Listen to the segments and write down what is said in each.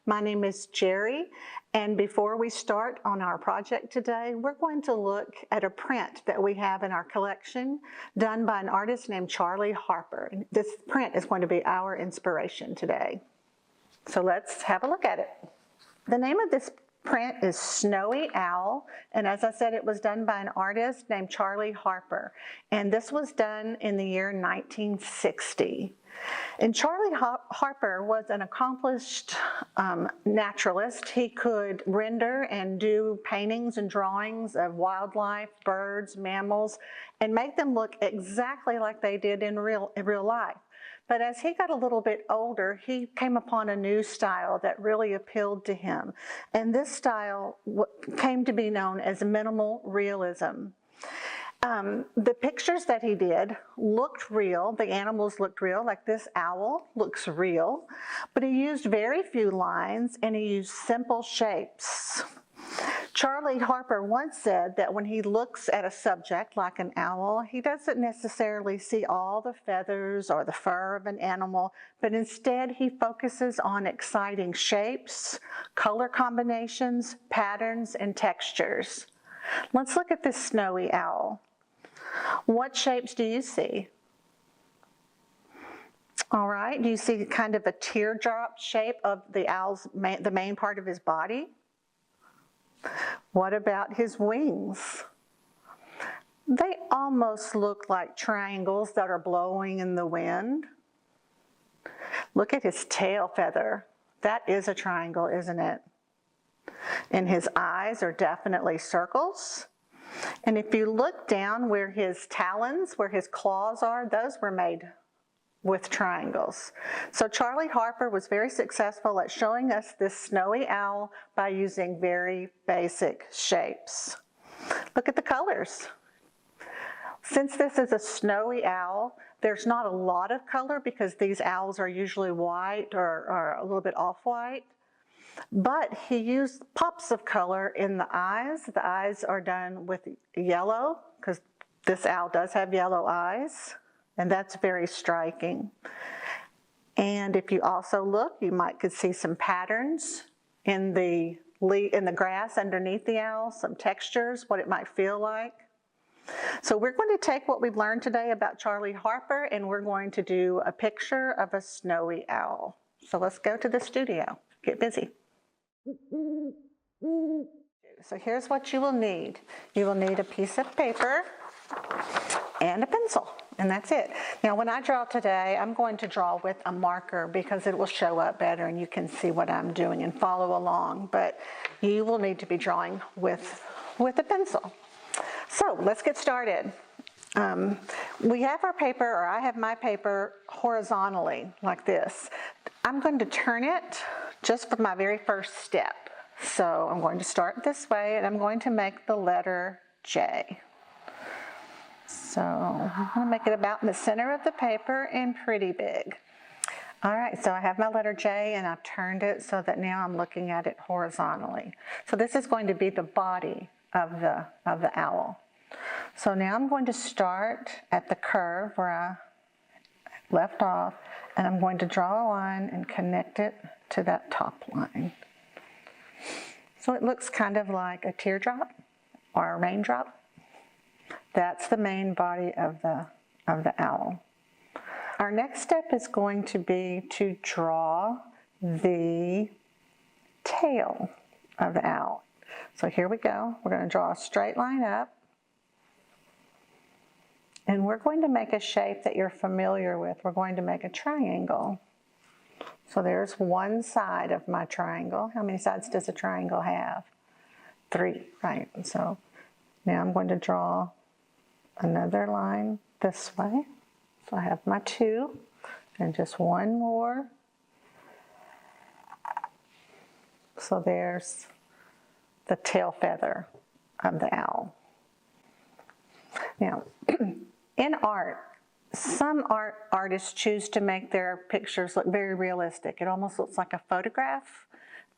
My name is Jerry, and before we start on our project today, we're going to look at a print that we have in our collection done by an artist named Charlie Harper. This print is going to be our inspiration today. So let's have a look at it. The name of this print is Snowy Owl, and as I said, it was done by an artist named Charlie Harper, and this was done in the year 1960. And Charlie Harper was an accomplished naturalist. He could render and do paintings and drawings of wildlife, birds, mammals, and make them look exactly like they did in real life. But as he got a little bit older, he came upon a new style that really appealed to him. And this style came to be known as minimal realism. The pictures that he did looked real. The animals looked real, like this owl looks real. But he used very few lines and he used simple shapes. Charlie Harper once said that when he looks at a subject like an owl, he doesn't necessarily see all the feathers or the fur of an animal, but instead he focuses on exciting shapes, color combinations, patterns, and textures. Let's look at this snowy owl. What shapes do you see? All right, do you see kind of a teardrop shape of the owl's the main part of his body? What about his wings? They almost look like triangles that are blowing in the wind. Look at his tail feather. That is a triangle, isn't it? And his eyes are definitely circles. And if you look down where his talons, where his claws are, those were made with triangles. So Charlie Harper was very successful at showing us this snowy owl by using very basic shapes. Look at the colors. Since this is a snowy owl, there's not a lot of color because these owls are usually white or a little bit off-white. But he used pops of color in the eyes. The eyes are done with yellow because this owl does have yellow eyes. And that's very striking. And if you also look, you could see some patterns in the grass underneath the owl, some textures, what it might feel like. So we're going to take what we've learned today about Charlie Harper and we're going to do a picture of a snowy owl. So let's go to the studio, get busy. So here's what you will need. You will need a piece of paper and a pencil, and that's it. Now when I draw today, I'm going to draw with a marker because it will show up better and you can see what I'm doing and follow along, but you will need to be drawing with a pencil. So let's get started. We have our paper, or I have my paper horizontally like this. I'm going to turn it just for my very first step. So I'm going to start this way and I'm going to make the letter J. So I'm going to make it about in the center of the paper and pretty big. All right, so I have my letter J and I've turned it so that now I'm looking at it horizontally. So this is going to be the body of the owl. So now I'm going to start at the curve where I left off and I'm going to draw a line and connect it to that top line. So it looks kind of like a teardrop or a raindrop. That's the main body of the owl. Our next step is going to be to draw the tail of the owl. So here we go. We're going to draw a straight line up. And we're going to make a shape that you're familiar with. We're going to make a triangle. So there's one side of my triangle. How many sides does a triangle have? 3, right? So now I'm going to draw another line this way. So I have my 2 and just one more. So there's the tail feather of the owl. Now, in art, some artists choose to make their pictures look very realistic. It almost looks like a photograph.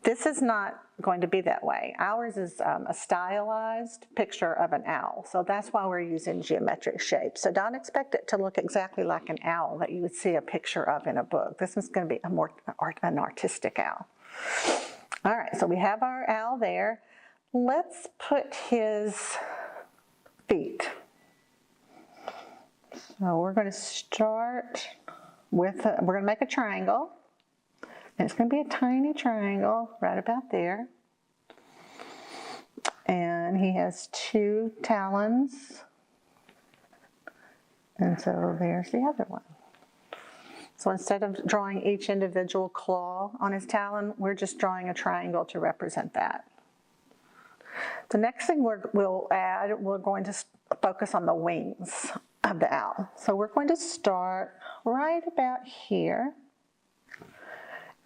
This is not going to be that way. Ours is a stylized picture of an owl, so that's why we're using geometric shapes. So don't expect it to look exactly like an owl that you would see a picture of in a book. This is going to be an artistic owl. All right, so we have our owl there. Let's put his feet. So we're going to start with, we're going to make a triangle. And it's going to be a tiny triangle right about there. And he has 2 talons. And so there's the other one. So instead of drawing each individual claw on his talon, we're just drawing a triangle to represent that. The next thing we'll add, we're going to focus on the wings of the owl. So we're going to start right about here.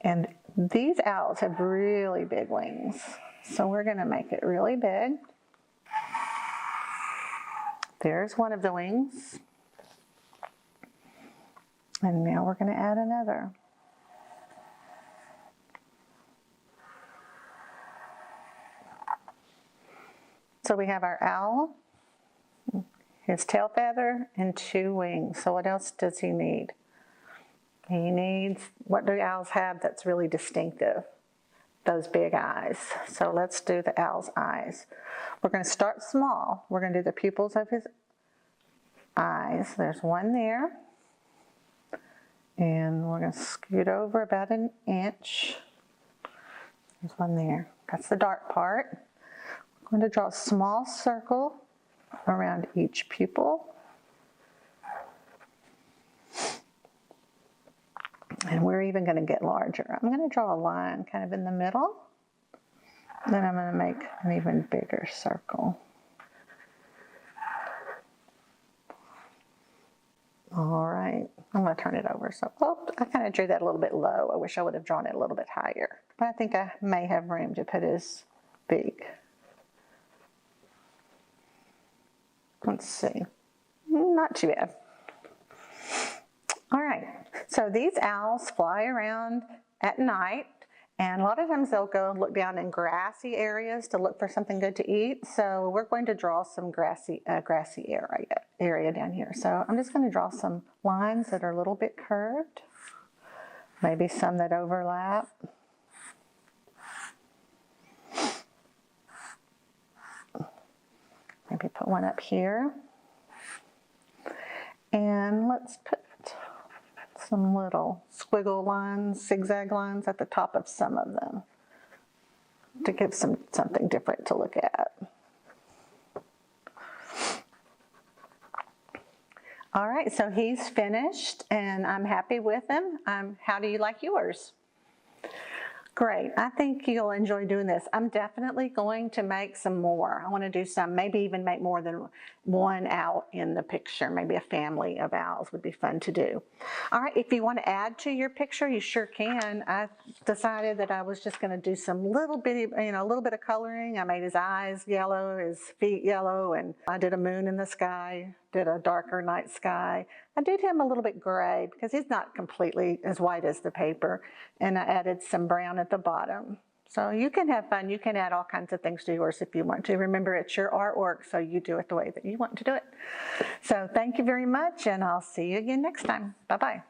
And these owls have really big wings. So we're going to make it really big. There's one of the wings. And now we're going to add another. So we have our owl, his tail feather, and 2 wings. So what else does he need? He needs, what do owls have that's really distinctive? Those big eyes. So let's do the owl's eyes. We're going to start small. We're going to do the pupils of his eyes. There's one there. And we're going to scoot over about an inch. There's one there. That's the dark part. I'm going to draw a small circle around each pupil. And we're even going to get larger. I'm going to draw a line kind of in the middle. Then I'm going to make an even bigger circle. All right, I'm going to turn it over. So, I kind of drew that a little bit low. I wish I would have drawn it a little bit higher. But I think I may have room to put his beak. Let's see. Not too bad. All right, so these owls fly around at night, and a lot of times they'll go and look down in grassy areas to look for something good to eat. So we're going to draw some grassy area down here. So I'm just going to draw some lines that are a little bit curved, maybe some that overlap. Maybe put one up here. And let's put some little squiggle lines, zigzag lines at the top of some of them to give something different to look at. All right, so he's finished and I'm happy with him. How do you like yours? Great, I think you'll enjoy doing this. I'm definitely going to make some more. I want to do some, maybe even make more than one owl in the picture. Maybe a family of owls would be fun to do. All right, if you want to add to your picture, you sure can. I decided that I was just going to do some little bitty, a little bit of coloring. I made his eyes yellow, his feet yellow, and I did a moon in the sky, did a darker night sky. I did him a little bit gray because he's not completely as white as the paper, and I added some brown at the bottom. So you can have fun. You can add all kinds of things to yours if you want to. Remember, it's your artwork, so you do it the way that you want to do it. So thank you very much, and I'll see you again next time. Bye-bye.